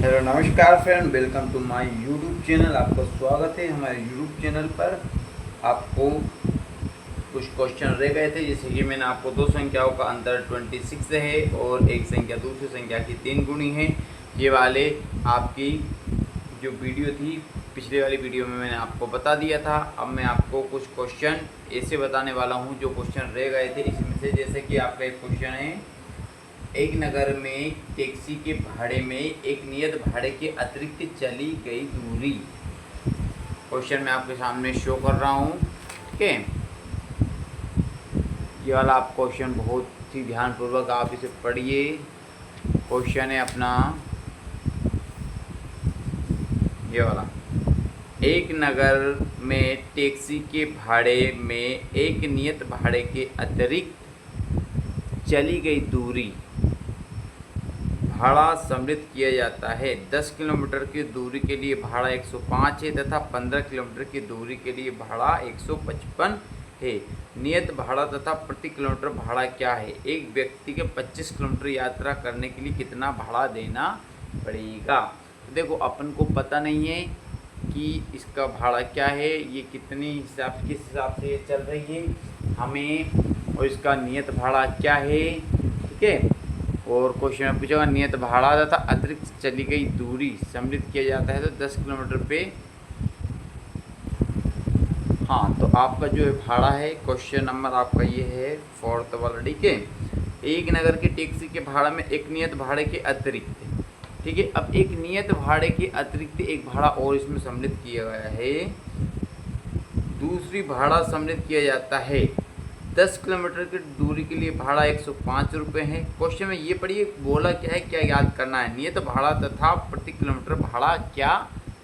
Hello नमस्कार friend, welcome to my YouTube channel. आपका स्वागत है हमारे यूट्यूब चैनल पर। आपको कुछ क्वेश्चन रह गए थे, जैसे कि मैंने आपको दो संख्याओं का अंतर 26 है और एक संख्या दूसरी संख्या की 3 गुनी है। ये वाले आपकी जो वीडियो थी, पिछले वाली वीडियो में मैंने आपको बता दिया था। अब मैं आपको कुछ क्वेश्चन ऐसे बताने वाला हूँ जो क्वेश्चन रह गए थे इसमें से। जैसे कि आपका एक क्वेश्चन है, एक नगर में टैक्सी के भाड़े में एक नियत भाड़े के अतिरिक्त चली गई दूरी। क्वेश्चन मैं आपके सामने शो कर रहा हूँ, ठीक है। ये वाला आप क्वेश्चन बहुत ही ध्यानपूर्वक आप इसे पढ़िए। क्वेश्चन है अपना ये वाला, एक नगर में टैक्सी के भाड़े में एक नियत भाड़े के अतिरिक्त चली गई दूरी भाड़ा सम्मिलित किया जाता है। 10 किलोमीटर की दूरी के लिए भाड़ा 105 है तथा 15 किलोमीटर की दूरी के लिए भाड़ा 155 है। नियत भाड़ा तथा प्रति किलोमीटर भाड़ा क्या है? एक व्यक्ति के 25 किलोमीटर यात्रा करने के लिए कितना भाड़ा देना पड़ेगा? तो देखो, अपन को पता नहीं है कि इसका भाड़ा क्या है, ये कितनी किस हिसाब से ये चल रही है हमें, और इसका नियत भाड़ा क्या है, ठीक है। और क्वेश्चन में पूछेगा नियत भाड़ा तथा अतिरिक्त चली गई दूरी सम्मिलित किया जाता है तो 10 किलोमीटर पे। हाँ, तो आपका जो है भाड़ा है, क्वेश्चन नंबर आपका ये है 4th वाला, ठीक है। एक नगर के टैक्सी के भाड़ा में एक नियत भाड़े के अतिरिक्त, ठीक है। अब एक नियत भाड़े के अतिरिक्त एक भाड़ा और इसमें सम्मिलित किया गया है। दूसरी भाड़ा सम्मिलित किया जाता है 10 किलोमीटर की दूरी के लिए भाड़ा 105 रुपये है। क्वेश्चन में ये पढ़िए, बोला क्या है, क्या याद करना है? नियत भाड़ा तथा प्रति किलोमीटर भाड़ा क्या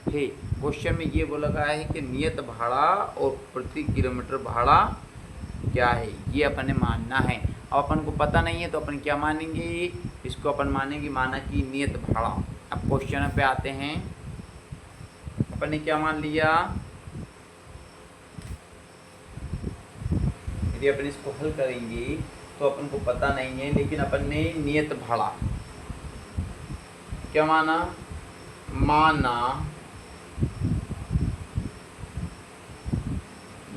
है? क्वेश्चन में ये बोला गया है कि नियत भाड़ा और प्रति किलोमीटर भाड़ा क्या है, ये अपन ने मानना है। अब अपन को पता नहीं है तो अपन क्या मानेंगे, इसको अपन मानेंगे माना कि नियत भाड़ा। अब क्वेश्चन पे आते हैं, अपन ने क्या मान लिया, यदि अपन इसको हल करेंगे तो अपन को पता नहीं है, लेकिन अपन ने नियत भाड़ा क्या माना,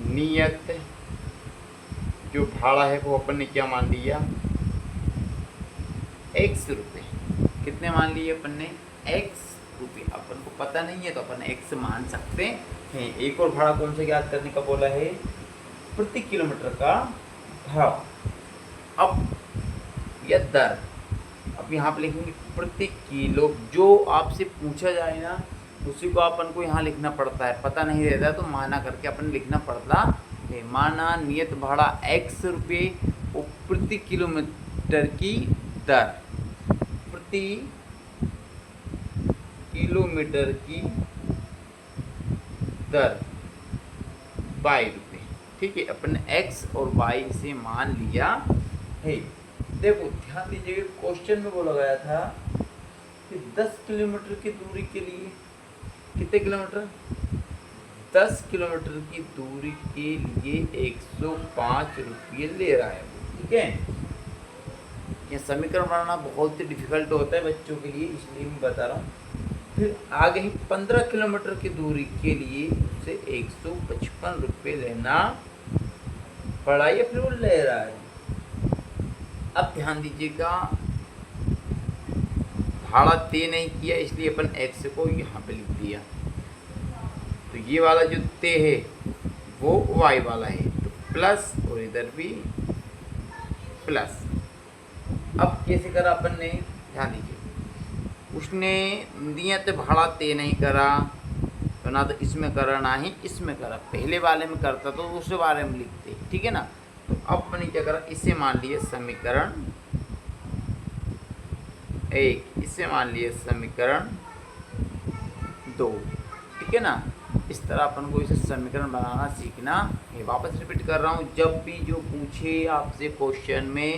नियत जो भाड़ा है वो अपन ने क्या मान लिया, x रुपये। कितने मान लिए अपन ने? x रुपये। अपन को पता नहीं है तो अपन x मान सकते हैं। एक और भाड़ा कौन सा याद करने का बोला है? प्रति किलोमीटर का भाव। अब या दर, अब यहाँ पे लिखेंगे प्रति किलो। जो आपसे पूछा जाए ना उसी को अपन को यहाँ लिखना पड़ता है, पता नहीं रहता तो माना करके अपन लिखना पड़ता है। माना नियत भाड़ा x रुपये और प्रति किलोमीटर की दर, प्रति किलोमीटर की दर y रुपये, ठीक है। अपन ने x और y से मान लिया है। देखो ध्यान दीजिएगा, क्वेश्चन में बोला गया था कि 10 किलोमीटर की दूरी के लिए, कितने किलोमीटर? 10 किलोमीटर की दूरी के लिए 105 रुपये ले रहा है, ठीक है। ये समीकरण बनाना बहुत ही डिफिकल्ट होता है बच्चों के लिए, इसलिए मैं बता रहा हूँ। फिर आगे ही 15 किलोमीटर की दूरी के लिए उसे 155 रुपये लेना पड़ा, या फिर वो ले रहा है। अब ध्यान दीजिएगा, भाड़ा तय नहीं किया इसलिए अपन x को यहाँ पे लिख दिया। तो ये वाला जो तय है वो y वाला है, तो प्लस, और इधर भी प्लस। अब कैसे करा अपन ने? ध्यान दीजिए, उसने नियत भाड़ा तय नहीं करा तो ना तो इसमें करा ना ही इसमें करा। पहले वाले में करता तो दूसरे वाले में लिखते, ठीक है ना। तो अब मैंने क्या करा, इसे मान लिए समीकरण 1, इसे मान लिए समीकरण 2, ठीक है ना। इस तरह अपन को इसे समीकरण बनाना सीखना है। वापस रिपीट कर रहा हूँ, जब भी जो पूछे आपसे क्वेश्चन में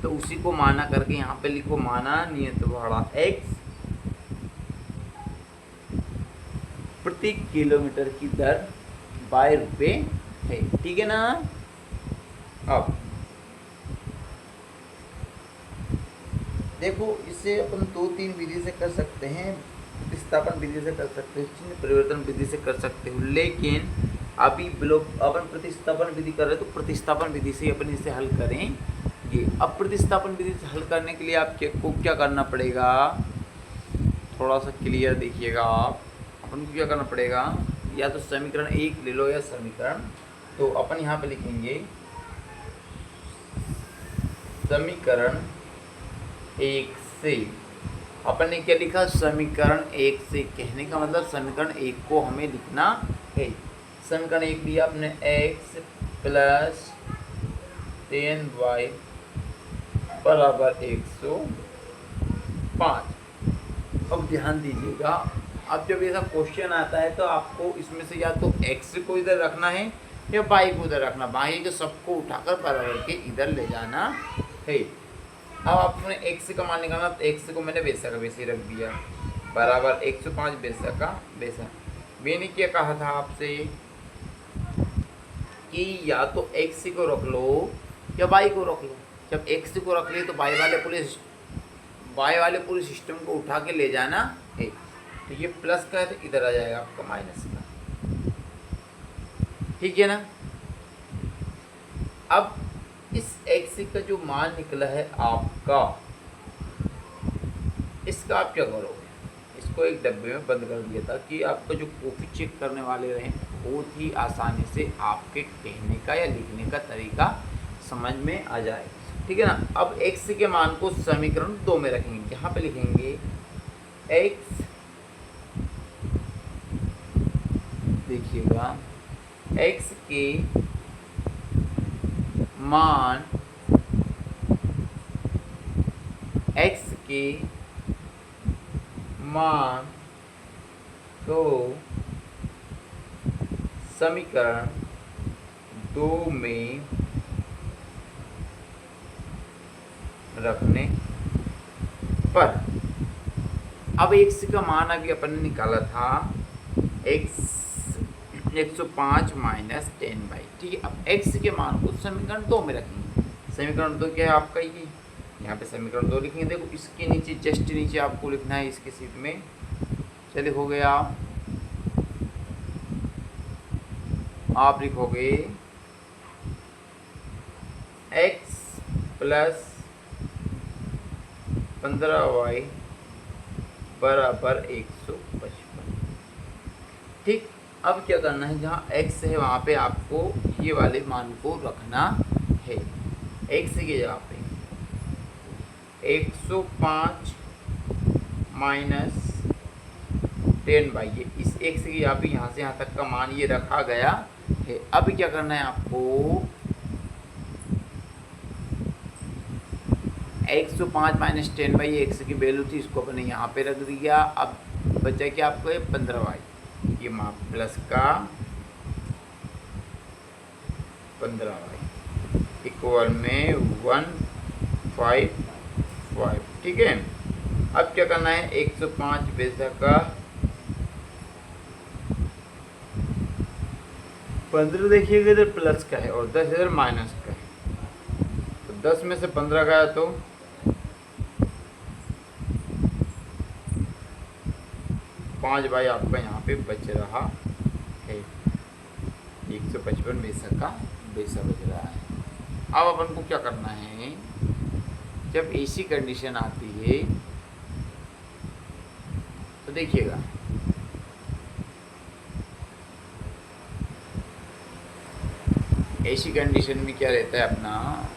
तो उसी को माना करके यहाँ पे लिखो, माना नियत भाड़ा x प्रति किलोमीटर की दर y रुपये है, ठीक है ना। अब देखो इसे अपन 2-3 विधि से कर सकते हैं, प्रतिस्थापन विधि से कर सकते हैं, चिन्ह परिवर्तन विधि से कर सकते हो, लेकिन अभी अपन प्रतिस्थापन विधि कर रहे हैं तो प्रतिस्थापन विधि से अपन इसे हल करेंगे। अब प्रतिस्थापन विधि से हल करने के लिए आपको क्या करना पड़ेगा, थोड़ा सा क्लियर देखिएगा आप। अपन को क्या करना पड़ेगा, या तो समीकरण 1 ले लो या समीकरण, तो अपन यहाँ पे लिखेंगे समीकरण 1 से। अपन ने क्या लिखा, समीकरण 1 से, कहने का मतलब समीकरण 1 को हमें लिखना है। समीकरण 1 लिया अपने x प्लस 10y बराबर 105। अब ध्यान दीजिएगा, अब जब ऐसा क्वेश्चन आता है तो आपको इसमें से या तो x को इधर रखना है या y को इधर रखना, y को सबको उठाकर बराबर के इधर ले जाना है। अब आपने x का मान निकालना, तो x को मैंने वैसा का वैसे रख दिया, बराबर 105 वैसा का वैसा। मैंने क्या कहा था आपसे कि या तो x को रख लो या y को रख लो। जब x को रख लिए तो y वाले पूरे सिस्टम को उठा के ले जाना है। तो ये प्लस का है तो इधर आ जाएगा आपका माइनस का, ठीक है ना। अब इस x का जो मान निकला है आपका, इसका आप क्या करोगे, इसको एक डब्बे में बंद कर दिया था कि आपका जो कॉपी चेक करने वाले रहे बहुत ही आसानी से आपके कहने का या लिखने का तरीका समझ में आ जाए, ठीक है ना। अब x के मान को समीकरण 2 में रखेंगे, यहाँ पे लिखेंगे x, देखिएगा x के मान, x के मान को समीकरण 2 में रखने पर, अब x का मान अभी अपन ने निकाला था x 105 माइनस 10y, ठीक है। अब x के मान को समीकरण 2 में रखेंगे। समीकरण 2 क्या है आपका, ये यहाँ पे समीकरण 2 लिखेंगे। देखो इसके नीचे जस्ट नीचे आपको लिखना है इसके सीट में, चलिए हो गया। आप लिखोगे x प्लस 15y बराबर 155, ठीक। अब क्या करना है, जहाँ x है वहाँ पे आपको ये वाले मान को रखना है। x की जगह पे 105 माइनस 10 ये इस x की जगह पे यहाँ से यहाँ तक का मान ये रखा गया है। अब क्या करना है आपको, 105 माइनस 10 ये x की वैल्यू थी, इसको अपने यहाँ पे रख दिया। अब बचा क्या आपको, 15y, ये माप प्लस का 15y इक्वल में 155, ठीक है। अब क्या करना है, 105 वैसा का 15 देखिएगा इधर प्लस का है और 10 इधर माइनस का है, तो 10 में से 15 गया तो 5y आपका यहाँ पे बच रहा है, 155 वैसा का वैसा बच रहा है। अब अपन को क्या करना है, जब ऐसी कंडीशन आती है तो देखिएगा ऐसी कंडीशन में क्या रहता है अपना,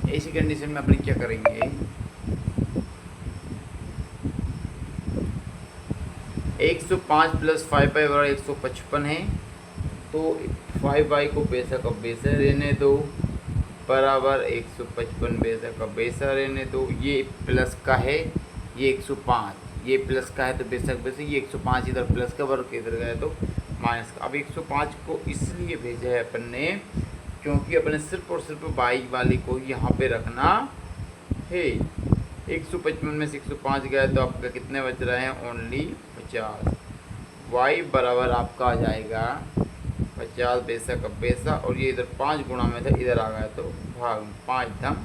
ऐसी कंडीशन में अपन क्या करेंगे, 105 प्लस 5y बराबर 155 है, तो 5y को वैसा का वैसा रहने दो, बराबर 155 वैसा का वैसा रहने दो। ये प्लस का है, ये 105, ये प्लस का है तो बेशक वैसे, ये 105 इधर प्लस का वर्ग इधर गया तो माइनस का। अब 105 को इसलिए भेजा है अपन ने क्योंकि अपने सिर्फ और सिर्फ वाई वाले को यहाँ पे रखना है। 155 में से 105 गया तो आपका कितने बच रहे हैं, ओनली 50। वाई बराबर आपका आ जाएगा 50 पैसा का पैसा, और ये इधर 5 गुणा में था, इधर आ गया तो भाग 5 धम।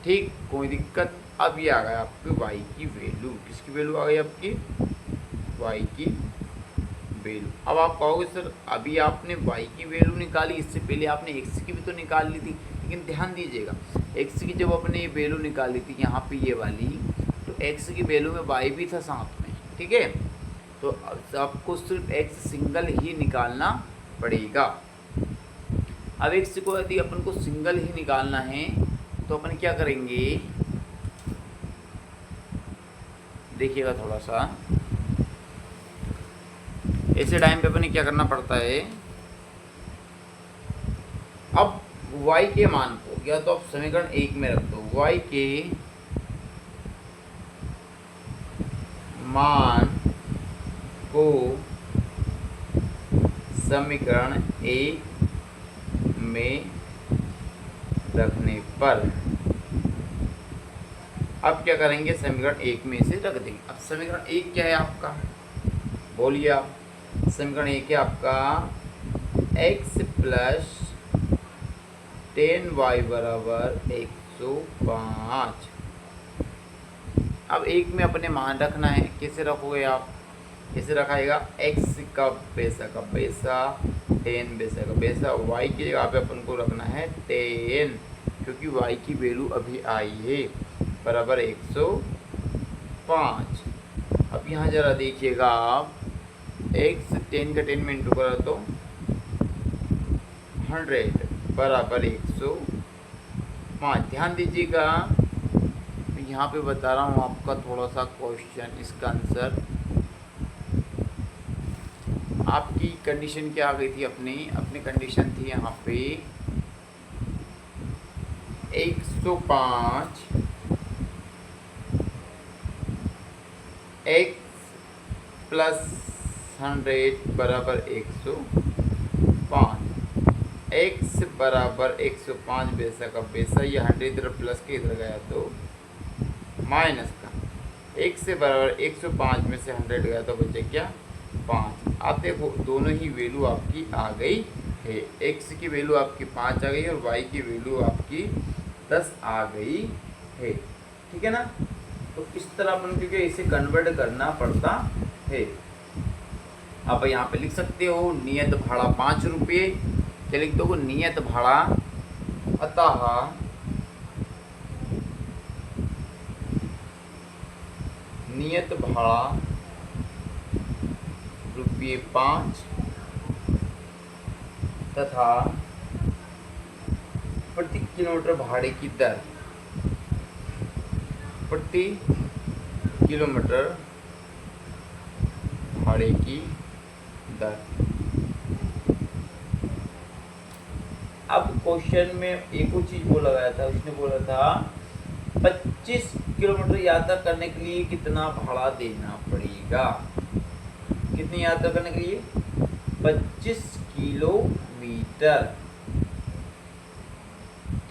ठीक, कोई दिक्कत। अब ये आ गया आपकी वाई की वैल्यू। किसकी वैल्यू आ गई आपकी, वाई की वैल्यू। अब आप कहोगे सर अभी आपने वाई की वैल्यू निकाली, इससे पहले आपने एक्स की भी तो निकाल ली थी। लेकिन ध्यान दीजिएगा, एक्स की जब अपने ये वैल्यू निकाली थी यहाँ पे ये वाली, तो एक्स की वैल्यू में वाई भी था साथ में, ठीक है। तो आपको सिर्फ एक्स सिंगल ही निकालना पड़ेगा। अब एक्स को यदि अपन को सिंगल ही निकालना है तो अपन क्या करेंगे, देखिएगा थोड़ा सा। ऐसे टाइम पे अपन क्या करना पड़ता है, अब y के मान को या तो आप समीकरण 1 में रख दो, y के मान को समीकरण 1 में रखने पर अब क्या करेंगे, समीकरण 1 में इसे रख देंगे। अब समीकरण 1 क्या है आपका, बोलिए आप। समीकरण 1 है आपका x प्लस 10y बराबर 105। अब 1 में अपने मान रखना है, कैसे रखोगे आप, कैसे रखाएगा, x का पैसा 10 पैसा का पैसा, y की जगह पे अपन को रखना है 10, क्योंकि y की वैल्यू अभी आई है बराबर 105। अब यहाँ ज़रा देखिएगा आप, x 10 का 10 में इंटू करा तो 100 बराबर 105। ध्यान दीजिएगा, यहाँ पे बता रहा हूँ आपका थोड़ा सा क्वेश्चन, इसका आंसर। आपकी कंडीशन क्या आ गई थी, अपनी कंडीशन थी यहाँ पे 105 x प्लस 100 बराबर 105, x बराबर 105 पैसा का पैसा, ये 100 इधर प्लस के इधर गया तो माइनस का, x से बराबर 105 में से 100 गया तो बचे क्या, 5। आप देखो दोनों ही वैल्यू आपकी आ गई है, x की वैल्यू आपकी 5 आ गई और y की वैल्यू आपकी 10 आ गई है, ठीक है ना। तो इस तरह अपन क्योंकि इसे कन्वर्ट करना पड़ता है। आप यहाँ पे लिख सकते हो नियत भाड़ा 5 रुपये, क्या लिख दो, नियत भाड़ा, अतः नियत भाड़ा ₹5 तथा प्रति किलोमीटर भाड़े की दर, प्रति किलोमीटर भाड़े की दर। अब क्वेश्चन में एक और चीज बोला गया था, उसने बोला था 25 किलोमीटर यात्रा करने के लिए कितना भाड़ा देना पड़ेगा, कितनी यात्रा करने के लिए, 25 किलोमीटर,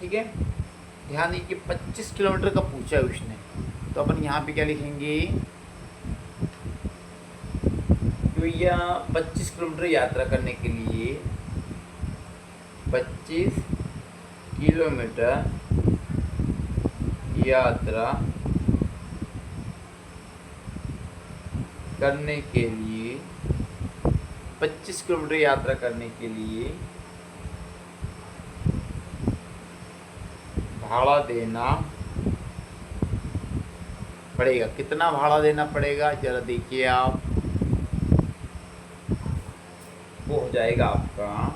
ठीक है। ध्यान दीजिए 25 किलोमीटर का पूछा है उसने, तो अपन यहाँ पे क्या लिखेंगे, भैया 25 किलोमीटर यात्रा करने के लिए 25 किलोमीटर यात्रा करने के लिए 25 किलोमीटर यात्रा करने के लिए भाड़ा देना पड़ेगा। कितना भाड़ा देना पड़ेगा जरा देखिए आप, वो हो जाएगा आपका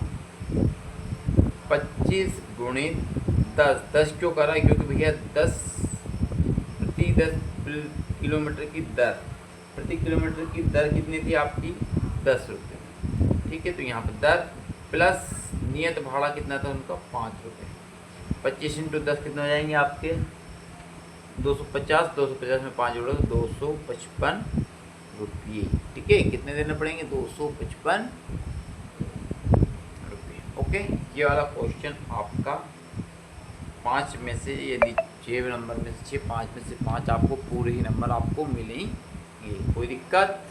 25 गुणित 10। 10 क्यों करा है, क्योंकि भैया 10 किलोमीटर की दर, प्रति किलोमीटर की दर कितनी थी आपकी, 10 रुपये, ठीक है। तो यहाँ पर दर प्लस नियत भाड़ा कितना था उनका, 5 रुपये। 25 इंटू 10 कितने हो जाएंगे आपके, 250। 250 में 5 जोड़ो तो 255 रुपये। ठीक है, कितने देने पड़ेंगे? 255 रुपये। ओके, ये वाला क्वेश्चन आपका 5 में से, यदि 6 नंबर में से 6, 5 में से 5 आपको पूरे ही नंबर आपको मिलेंगे। कोई दिक्कत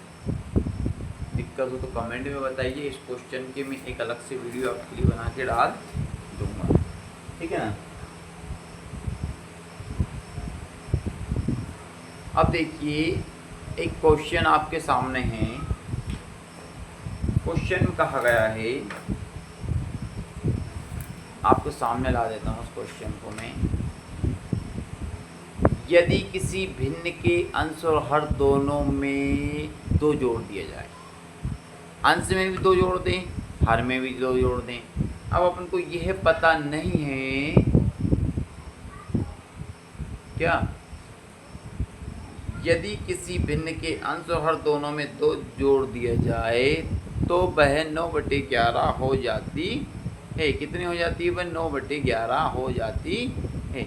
हो तो कमेंट में बताइए। इस क्वेश्चन के मैं एक अलग से वीडियो आपके लिए बना के डाल दूंगा। ठीक है ना। अब देखिए, एक क्वेश्चन आपके सामने है। क्वेश्चन कहा गया है, आपको सामने ला देता हूँ उस क्वेश्चन को मैं। यदि किसी भिन्न के अंश और हर दोनों में 2 जोड़ दिया जाए, अंश में भी 2 जोड़ दें, हर में भी 2 जोड़ दें। अब अपन को यह पता नहीं है क्या, यदि किसी भिन्न के अंश और हर दोनों में 2 जोड़ दिया जाए तो वह 9/11 हो जाती है। कितनी हो जाती है? वह 9/11 हो जाती है।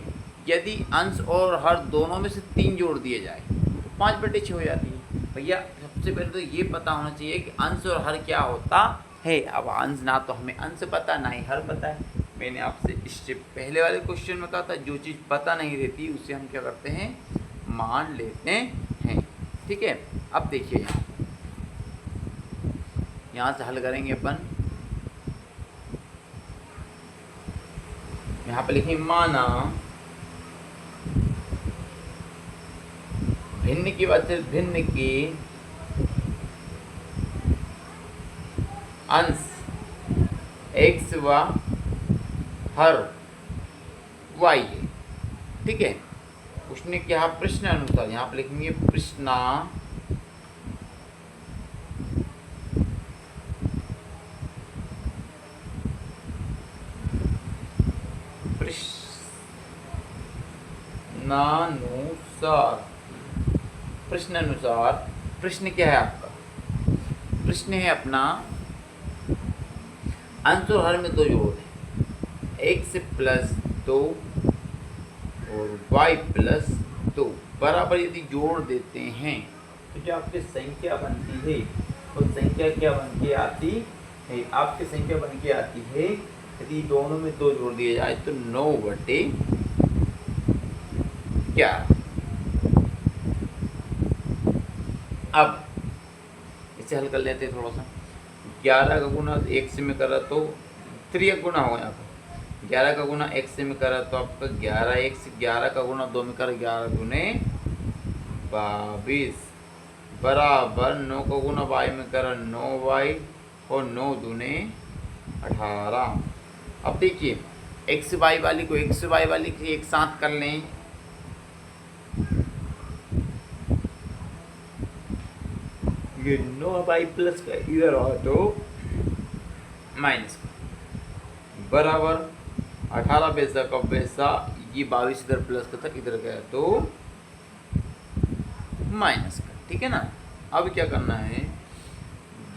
यदि अंश और हर दोनों में से 3 जोड़ दिए जाए तो 5/6 हो जाती है। भैया सबसे पहले तो ये पता होना चाहिए कि अंश और हर क्या होता है। अब अंश ना तो हमें अंश पता, ना ही हर पता है। मैंने आपसे इससे पहले वाले क्वेश्चन में कहा था, जो चीज़ पता नहीं रहती उसे हम क्या करते हैं? मान लेते हैं। ठीक है, अब देखिए यहाँ से हल करेंगे अपन। यहाँ पे लिखें माना भिन्न की बात है, भिन्न के अंश x व हर y है। ठीक है, उसने क्या प्रश्न अनुसार, यहाँ पे लिखेंगे प्रश्न प्रश्नानुसार प्रश्न क्या है आपका? प्रश्न है अपना अंश और हर में 2 जोड़ दें, x + 2 और y + 2 बराबर यदि जोड़ देते हैं तो जो आपकी संख्या बनती है वो संख्या क्या बन के आती है? आपकी संख्या बन के आती है, यदि दोनों में 2 जोड़ दिए जाए तो 9/11। अब इसे हल कर लेते हैं थोड़ा सा। 11 का गुना x में करा तो 3 गुना हो यहाँ पर। 11 का गुना x में करा तो आपका 11x, 11 का गुना 2 में करा 11 दूने 22 बराबर 9 का गुना y में करा 9y और 9 दूने 18। अब देखिए x y वाली को x y वाली की एक साथ कर लें। ये 9y प्लस का इधर हो तो माइनस बराबर 18 पैसा का पैसा, ये 22 इधर प्लस का था, इधर गया तो माइनस का। ठीक है ना। अब क्या करना है?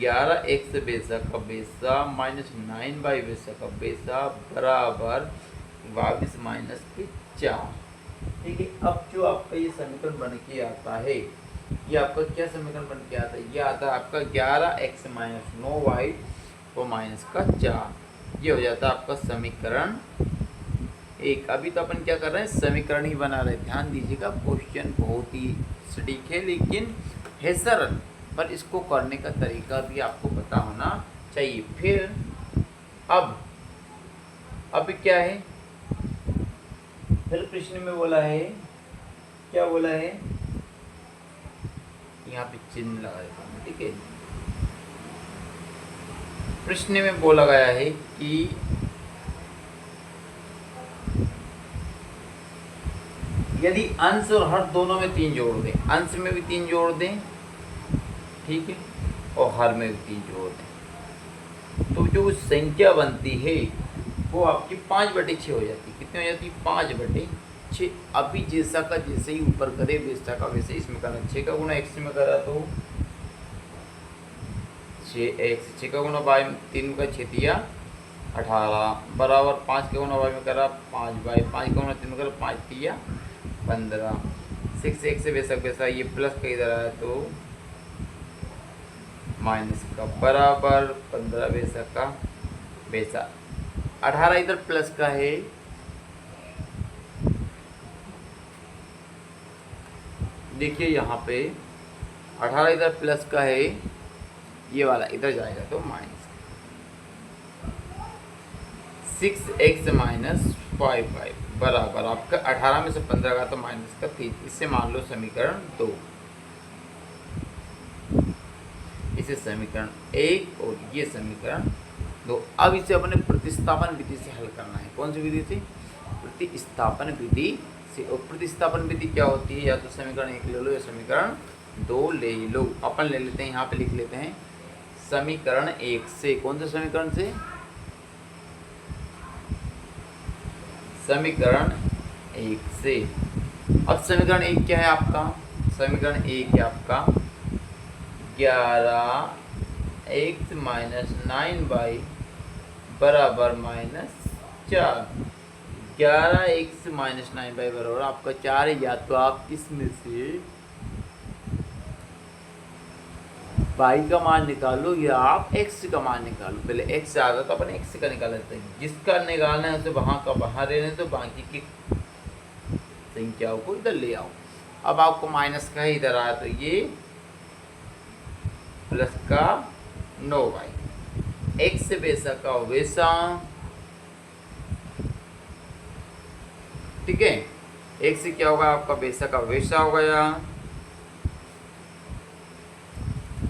11x पैसा का पैसा माइनस 9y पैसा का पैसा बराबर 22 माइनस के 4। ठीक है, अब जो आपका ये समीकरण बन के आता है, ये आपका क्या समीकरण बन के आता है? ये आता है आपका 11x माइनस 9y और माइनस का 4। ये हो जाता है आपका समीकरण 1। अभी तो अपन क्या कर रहे हैं? समीकरण ही बना रहे हैं। ध्यान दीजिएगा, क्वेश्चन बहुत ही सटीक है लेकिन है सरल, पर इसको करने का तरीका भी आपको पता होना चाहिए। फिर अब क्या है? फिर प्रश्न में बोला है, क्या बोला है? यहाँ पे चिन्ह लगा देता हूँ। ठीक है, प्रश्न में बोला गया है कि यदि अंश और हर दोनों में 3 जोड़ दें, अंश में भी 3 जोड़ दें, ठीक है, और हर में भी 3 जोड़ दें, तो जो संख्या बनती है वो आपकी 5/6 हो जाती है। कितनी हो जाती है? 5/6। अभी जैसा का जैसे ही ऊपर करे वैसा का वैसे इसमें करना। 6 का गुना x में करा तो 6x, 6 का गुना y में 3 का 6 दिया 18 बराबर 5 का गुना y में करा 5y, 5 का गुना 3 में करा 5 दिया 15। 6 से वैसा वैसा ये प्लस का इधर आया तो माइनस का बराबर 15 बेसा का बेसा। 18 इधर प्लस का है, देखिए यहाँ पे 18 इधर प्लस का है, ये वाला इधर जाएगा तो माइनस। 6x माइनस 5y बराबर आपका 18 में से 15 का तो माइनस का 3। इससे मान लो समीकरण 2, इसे समीकरण 1 और ये समीकरण 2। अब इसे अपने प्रतिस्थापन विधि से हल करना है। कौन सी विधि से? प्रतिस्थापन विधि से। और प्रतिस्थापन विधि क्या होती है? या तो समीकरण 1 ले लो या समीकरण 2 ले लो। अपन ले लेते हैं, यहाँ पे लिख लेते हैं समीकरण 1 से। कौन से समीकरण से? समीकरण 1 से। अब समीकरण 1 क्या है आपका? समीकरण 1 है आपका 11x माइनस 9y बराबर माइनस 4। 11x माइनस 9y बराबर आपका 4 है। या तो आप इसमें से y का मान निकालो या आप x का मान निकालो। पहले x आ गया तो अपन x का निकाल लेते हैं। जिसका निकालना है उसे वहाँ का वहाँ रहने तो बाकी की संख्याओं को इधर ले आओ। अब आपको माइनस का इधर आया तो ये प्लस का 9y, x से वैसा का वैसा, ठीक है। x से क्या होगा आपका वैसा का वैसा हो गया।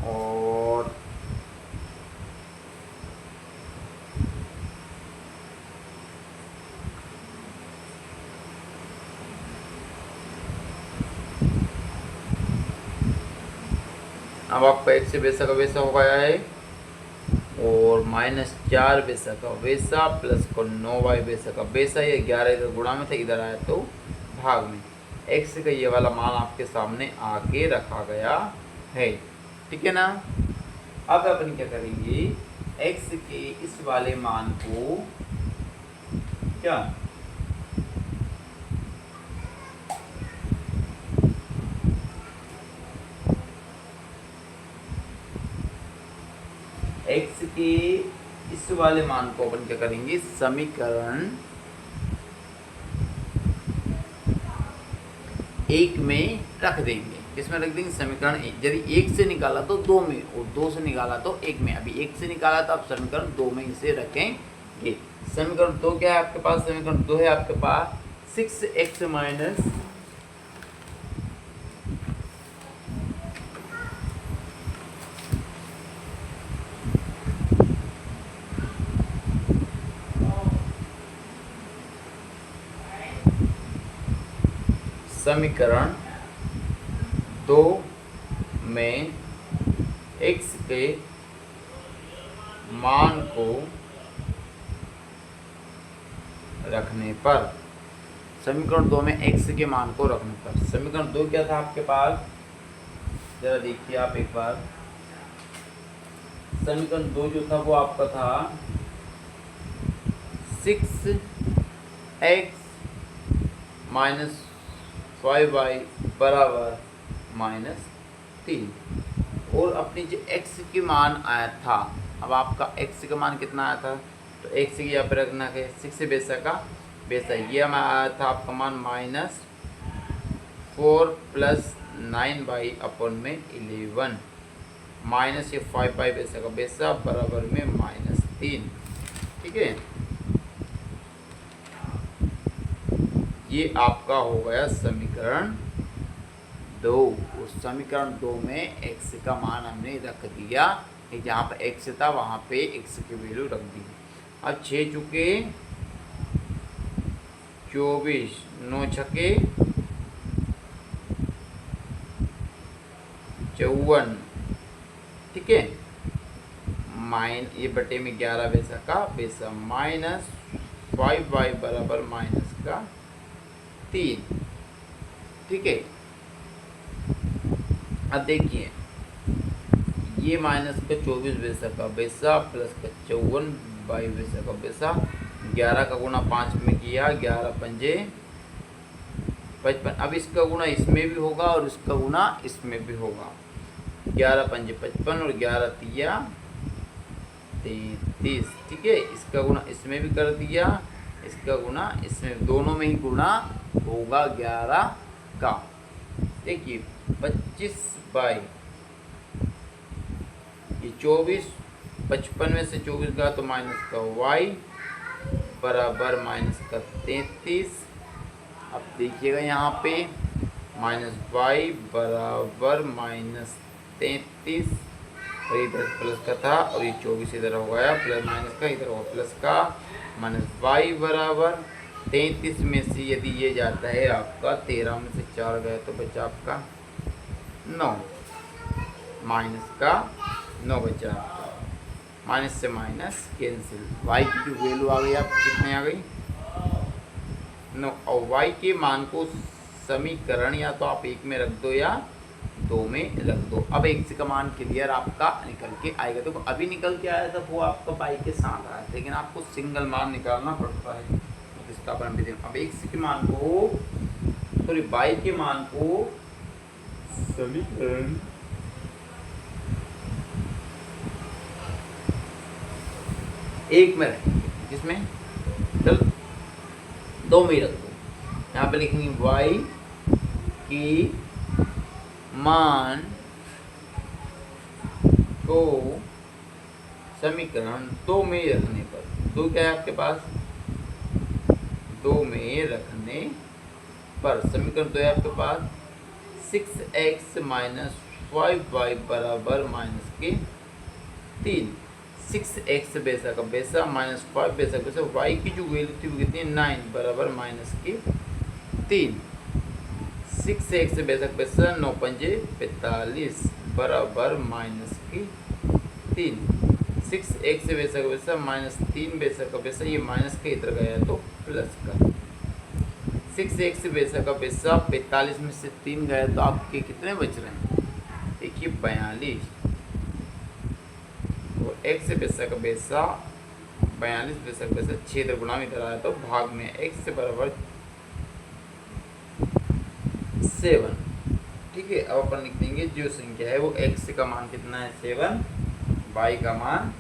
और अब आपका x से वैसा का वैसा हो गया है। और -4 वैसा का वैसा प्लस को 9y वैसा का वैसा। ये 11 इधर गुणा में था, इधर आया तो भाग में। x का ये वाला मान आपके सामने आके रखा गया है, ठीक है ना। अब अपन क्या करेंगे? x के इस वाले मान को क्या x के इस वाले मान को अपन क्या करेंगे? समीकरण 1 में रख देंगे। किसमें रख देंगे? समीकरण 1। यदि 1 से निकाला तो 2 में, और 2 से निकाला तो 1 में। अभी 1 से निकाला तो आप समीकरण 2 में इसे रखेंगे। समीकरण 2 क्या है आपके पास? समीकरण 2 है आपके पास 6x माइनस समीकरण 2 में x के मान को रखने पर, समीकरण 2 में x के मान को रखने पर, समीकरण 2 क्या था आपके पास? जरा देखिए आप एक बार। समीकरण 2 जो था वो आपका था 6x माइनस 5y बराबर -3। और अपनी जो x की मान आया था, अब आपका x का मान कितना आया था? तो x की यहाँ पर रखना है 6 से बेसा का बेसा। ये हमें आया था आपका मान -4 प्लस 9y अपन में 11 माइनस ये 5y बेसा का बेसा बराबर में -3, ठीक है। ये आपका हो गया समीकरण 2। उस समीकरण 2 में x का मान हमने रख दिया। जहाँ पर x था वहाँ पे x की वैल्यू रख दी। अब 6 चुके 24, 9 छके 54, ठीक है। ये बटे में 11 वैसा का वैसा -5y बराबर माइनस का 3, ठीक है। अब देखिए ये माइनस का 24 वैसा का वैसा प्लस का 54y वैसा का वैसा। 11 का गुणा 5 में किया, 11 पंजे 55। अब इसका गुणा इसमें भी होगा और इसका गुणा इसमें भी होगा। 11 पंजे 55 और 11 तिया 33। ठीक है, इसका गुणा इसमें भी कर दिया, इसका गुणा इसमें, दोनों में ही गुणा होगा 11 का। देखिए 25 बाई ये 24, 55 में से 24 गया तो माइनस का y बराबर माइनस का 33। अब देखिएगा यहाँ पे माइनस y बराबर माइनस 33, और इधर प्लस का था और ये 24 इधर हो गया प्लस माइनस का, इधर होगा प्लस का, माइनस y बराबर 33 में से यदि ये जाता है आपका 13 में से 4 गए तो बचा आपका 9, माइनस का 9 बचा आपका, माइनस से माइनस कैंसिल, y की जो वैल्यू आ गई आपको कितने आ गई 9, और y के मान को समीकरण या तो आप 1 में रख दो या 2 में रख दो। अब x का मान क्लियर आपका निकल के आएगा। देखो अभी निकल के आया था वो आपका y के साथ आया, लेकिन आपको सिंगल मान निकालना पड़ता है इसका अपन भी दें। अब x के मान को सॉरी y के मान को समीकरण एक में रखेंगे, जिसमें चल 2 में ही रख दो। यहाँ पे लिखेंगे y की मान को समीकरण 2 में रखने पर, 2 क्या है आपके पास 2 में रखने पर समीकरण 2 है आपके पास 6x माइनस 5y बराबर माइनस के 3, 6x बेसा का बेसा माइनस 5 बेसा का बेसा, y की जो वैल्यू थी वो कितनी है 9 बराबर माइनस के 3, 6x बेसा का बेसा 9 पंजे 45 बराबर माइनस के 3, 6x बेसा का बेसा माइनस 3 बेसा का बेसा, ये माइनस के इधर गया तो प्लस का, 6x बेसा का बेसा 45 में से 3 गया तो आपके कितने बच रहे हैं देखिए 42, और x बेसा का बेसा 42 बेसा का बेसा 6 इधर गुणा में इधर आया तो भाग में x बराबर 7। ठीक है, अब अपन लिख देंगे जो संख्या है वो x का मान कितना है 7, y का मान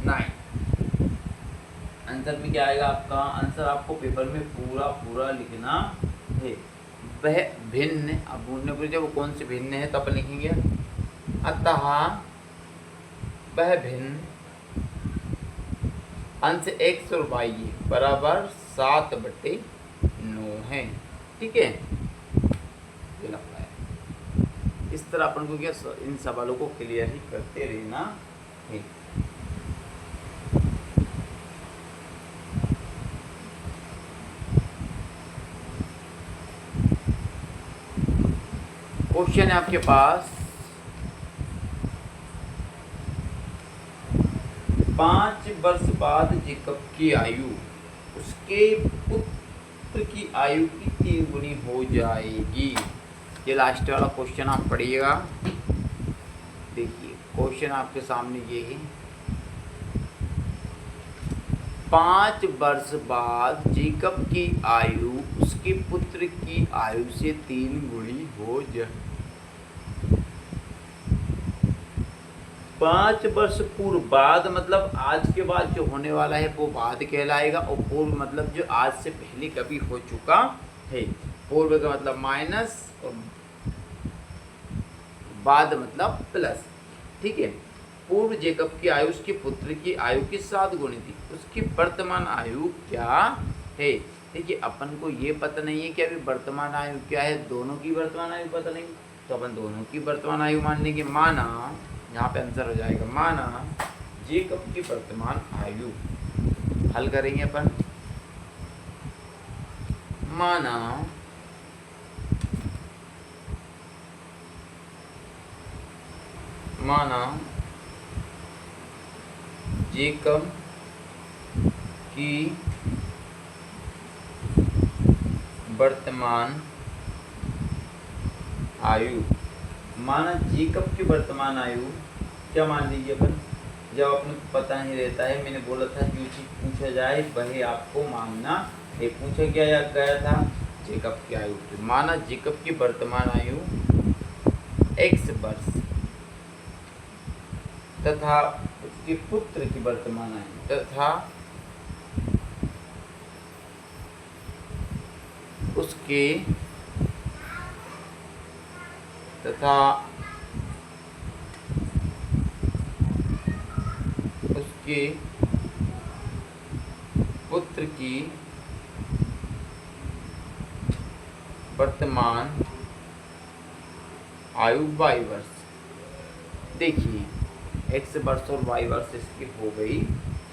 9। आंसर में क्या आएगा आपका आंसर, आपको पेपर में पूरा लिखना है। वह भिन्न, अब ढूंढने को जब वो कौन से भिन्न है तो अपन लिखेंगे अतः वह भिन्न अंश x और y बराबर 7/9 है। ठीक है, ये लगता है इस तरह अपन को क्या इन सवालों को क्लियर ही करते रहना है। क्वेश्चन है आपके पास 5 वर्ष बाद जेकब की आयु उसके पुत्र की आयु की 3 गुनी हो जाएगी। ये लास्ट वाला क्वेश्चन आप पढ़िएगा। देखिए क्वेश्चन आपके सामने ये है, 5 वर्ष बाद जेकब की आयु उसके पुत्र की आयु से 3 गुनी हो जाए। 5 वर्ष पूर्व, बाद मतलब आज के बाद जो होने वाला है वो बाद कहलाएगा, और पूर्व मतलब जो आज से पहले कभी हो चुका है। पूर्व का मतलब माइनस और बाद मतलब प्लस। ठीक है, पूर्व जेकब की आयु उसके पुत्र की आयु की 7 गुनी थी, उसकी वर्तमान आयु क्या है। देखिए अपन को ये पता नहीं है कि अभी वर्तमान आयु क्या है, दोनों की वर्तमान आयु पता नहीं, तो अपन दोनों की वर्तमान आयु मान लेंगे। माना यहाँ पे आंसर हो जाएगा, माना जेकब की वर्तमान आयु, हल करेंगे अपन, माना जेकब की वर्तमान आयु, माना जेकब की वर्तमान आयु क्या मान लीजिए अपन, जब अपने को पता नहीं रहता है, मैंने बोला था जो चीज़ पूछा जाए वही आपको मानना है। पूछा गया था जेकब की आयु, माना जेकब की वर्तमान आयु x वर्ष तथा उसके पुत्र की वर्तमान आयु तथा उसके पुत्र की वर्तमान आयु y वर्ष। देखिए x वर्ष और y वर्ष इसकी हो गई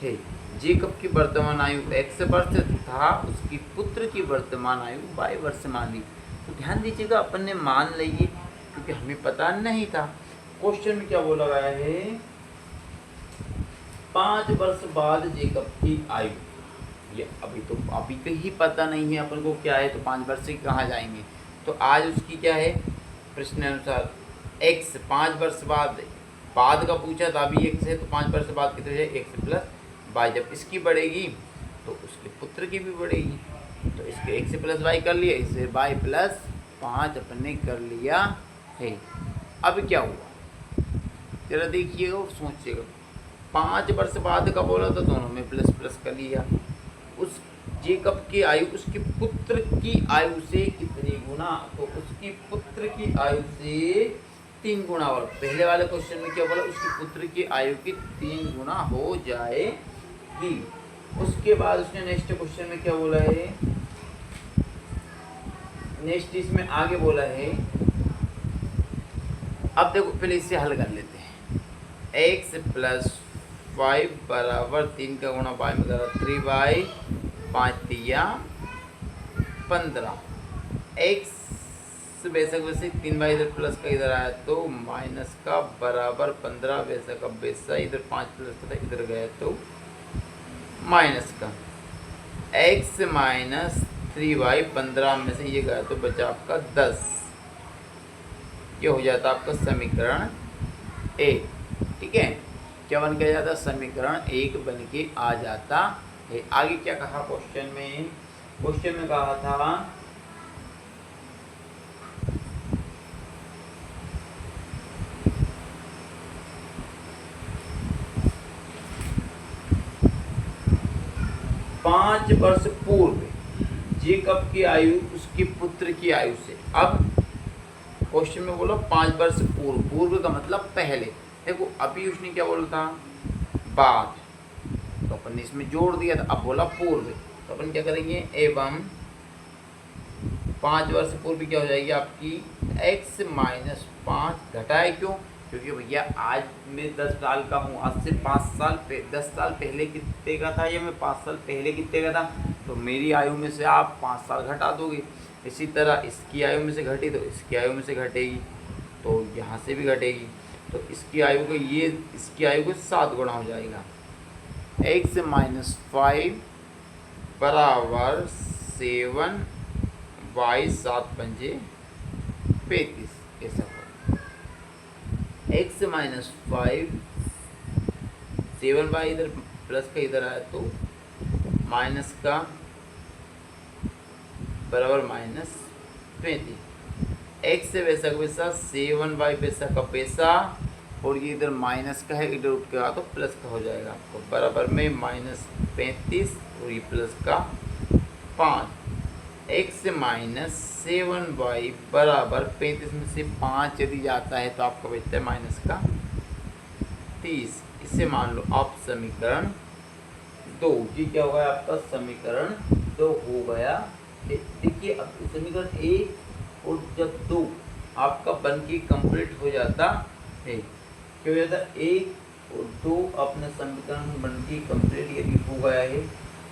है। जेकब की वर्तमान आयु x वर्ष तथा उसकी पुत्र की वर्तमान आयु y वर्ष मान ली। तो ध्यान दीजिएगा, अपन ने मान लिए क्योंकि हमें पता नहीं था। क्वेश्चन में क्या बोला गया है, 5 वर्ष बाद जेकब की आयु। ये अभी तो ही पता नहीं है अपन को क्या है, तो 5 वर्ष से कहाँ जाएंगे। तो आज उसकी क्या है, प्रश्न अनुसार x 5 वर्ष बाद का पूछा था, अभी x है तो 5 वर्ष बाद कितने है, x प्लस y। जब इसकी बढ़ेगी तो उसके पुत्र की भी बढ़ेगी, तो इसके x प्लस y कर लिया, इसे y प्लस 5 अपन ने कर लिया है। अब क्या हुआ जरा देखिएगा और सोचिएगा, 5 वर्ष बाद का बोला तो दोनों में प्लस प्लस कर लिया। उस जेकब की आयु उसके पुत्र की आयु से कितनी गुना, तो उसकी पुत्र की आयु से 3 गुना। और पहले वाले क्वेश्चन में क्या बोला, उसके पुत्र की आयु की 3 गुना हो जाएगी। उसके बाद उसने नेक्स्ट क्वेश्चन में क्या बोला है, नेक्स्ट इसमें आगे बोला है, अब देखो पहले इसे हल कर लेते हैं। x प्लस 5 बराबर 3 का गुणा y में करा 3y 5 तिया 15। x बेशक वैसे 3y इधर प्लस का इधर आया तो माइनस का बराबर 15 बेशक अब वैसा इधर 5 प्लस का इधर गया तो माइनस का x माइनस 3y 15 में से ये गया तो बचा आपका 10। ये हो जाता आपका समीकरण 1। ठीक है, क्या बन के जाता, समीकरण 1 बन के आ जाता है। आगे क्या कहा क्वेश्चन में कहा था पाँच वर्ष पूर्व जेकब की आयु उसके पुत्र की आयु से। अब क्वेश्चन में बोला 5 वर्ष पूर्व का मतलब पहले। देखो अभी उसने क्या बोला था, बाद, तो अपन ने इसमें जोड़ दिया था, अब बोला पूर्व, तो अपन क्या करेंगे, एवं 5 वर्ष पूर्व क्या हो जाएगी आपकी x माइनस 5 घटाए। क्यों, क्योंकि भैया आज मैं 10 साल का हूँ, आज से 10 साल पहले कितने का था, या मैं 5 साल पहले कितने का था, तो मेरी आयु में से आप 5 साल घटा दोगे। इसी तरह इसकी आयु में से घटी तो इसकी आयु में से घटेगी, तो यहाँ से भी घटेगी, तो इसकी आयु को इसकी आयु को 7 गुना हो जाएगा। x माइनस 5 बराबर 7 y 7 पंजे 35, ऐसा होगा। x माइनस 5 7 y इधर प्लस का इधर आया तो माइनस का बराबर माइनस 35। x से वैसा का वैसा 7y वैसा का पैसा, और ये इधर माइनस का है, इधर उठ के आ तो प्लस का हो जाएगा आपको, बराबर में माइनस 35 और ये प्लस का 5। x माइनस 7y बराबर 35 में से 5 यदि जाता है तो आपका बचता है माइनस का 30। इसे मान लो आप समीकरण 2। ये क्या होगा आपका समीकरण 2 हो गया। देखिए अब समीकरण 1 और जब 2 आपका बन के कंप्लीट हो जाता है, क्या हो जाता, 1 और 2 अपने समीकरण बन के कंप्लीट यदि हो गया है,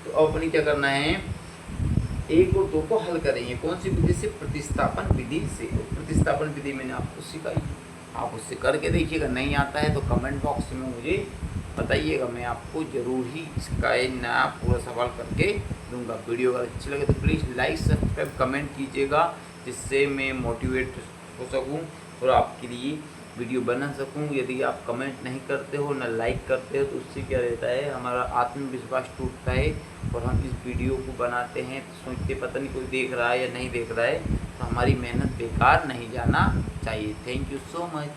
तो अब अपनी क्या करना है, 1 और 2 को हल करेंगे। कौन सी विधि से, प्रतिस्थापन विधि से। प्रतिस्थापन विधि मैंने आपको सिखाई, आप उससे करके देखिएगा। नहीं आता है तो कमेंट बॉक्स में मुझे बताइएगा, मैं आपको ज़रूर ही इसका नया पूरा सवाल करके दूंगा। वीडियो अगर अच्छी लगे तो प्लीज़ लाइक सब्सक्राइब कमेंट कीजिएगा, जिससे मैं मोटिवेट हो सकूं और आपके लिए वीडियो बना सकूं। यदि आप कमेंट नहीं करते हो, ना लाइक करते हो, तो उससे क्या रहता है, हमारा आत्मविश्वास टूटता है और हम इस वीडियो को बनाते हैं तो सोचते पता नहीं कोई देख रहा है या नहीं देख रहा है, तो हमारी मेहनत बेकार नहीं जाना चाहिए। Thank you so much.